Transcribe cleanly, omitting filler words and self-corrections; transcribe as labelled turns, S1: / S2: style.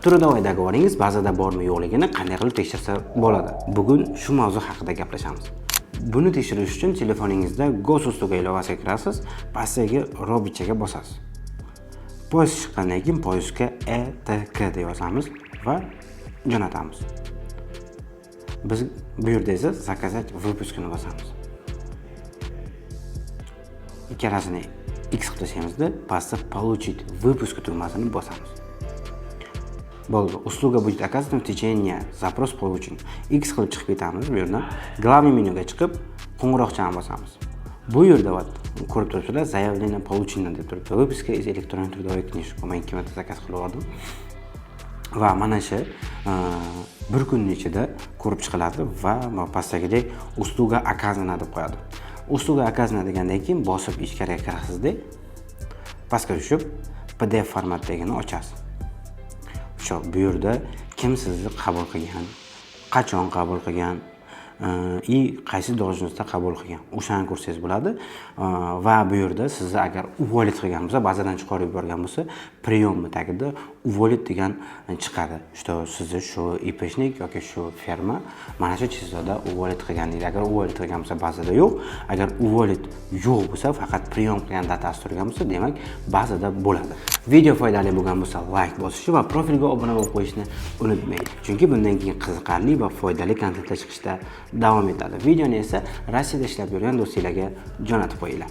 S1: Трудовой договорingiz ba'zida bormi yo'qligini qanday qilib tekshirsa bo'ladi? Bugun shu mavzu haqida gaplashamiz. Buni tekshirish uchun telefoningizda Gos uslubi ilovasiga kirasiz, pastdagi robotchaga bosasiz. Poyez chiqqandan keyin poyezga ETK deb yozamiz va jo'natamiz. Biz bu yerda esa zakazat выпускini bosamiz. Ikkalasini X qilib tashlaymizda, pastda получить выпуск tugmasini bosamiz. Bo'ldi. Usluga будет оказано в течение запрос получен. X qilib chiqib ketamiz bu yerdan. Главный menyuga chiqib, qo'ng'iroqchani bosamiz. Bu yerda ko'rib turibsizlar, заявление получено deb turibdi. Выписка из электронной трудовой книжки. Men 2 marta zakaz qilib oldim. Va mana shu bir kunning ichida ko'rib chiqiladi va pastdagidek usluga оказано deb qo'yadi. Usluga оказано degandan keyin bosib ichkariga kirasizda, pastga tushib PDF formatdagini ochasiz. Bu yerda kim sizni qabul qilgan, qachon qabul qilgan qaysi должностda qabul qilgan o'shani ko'rsangiz bo'ladi. Va bu yerda sizni agar уволить qilgan bo'lsa, bazadan chiqarib yuborgan bo'lsa, приёмni tagida уволить degan chiqadi. Что sizni shu ipechnik yoki shu ferma mana shu chizuvda уволить qilganingiz. Agar уволить qilgan bo'lsa, bazada yo'q. Agar уволить yo'q bo'lsa, faqat приём qilgan datasi turgan bo'lsa, demak bazada bo'ladi. Video foydali bo'lgan bo'lsa, like bosishni va profilga obuna bo'lib qo'yishni unutmang. Chunki bundan keyin qiziqarli va foydali kontentlar chiqishda davom etadi. Videoni esa Rossiyada ishlab yurgan do'stlarga jo'natib qo'yinglar.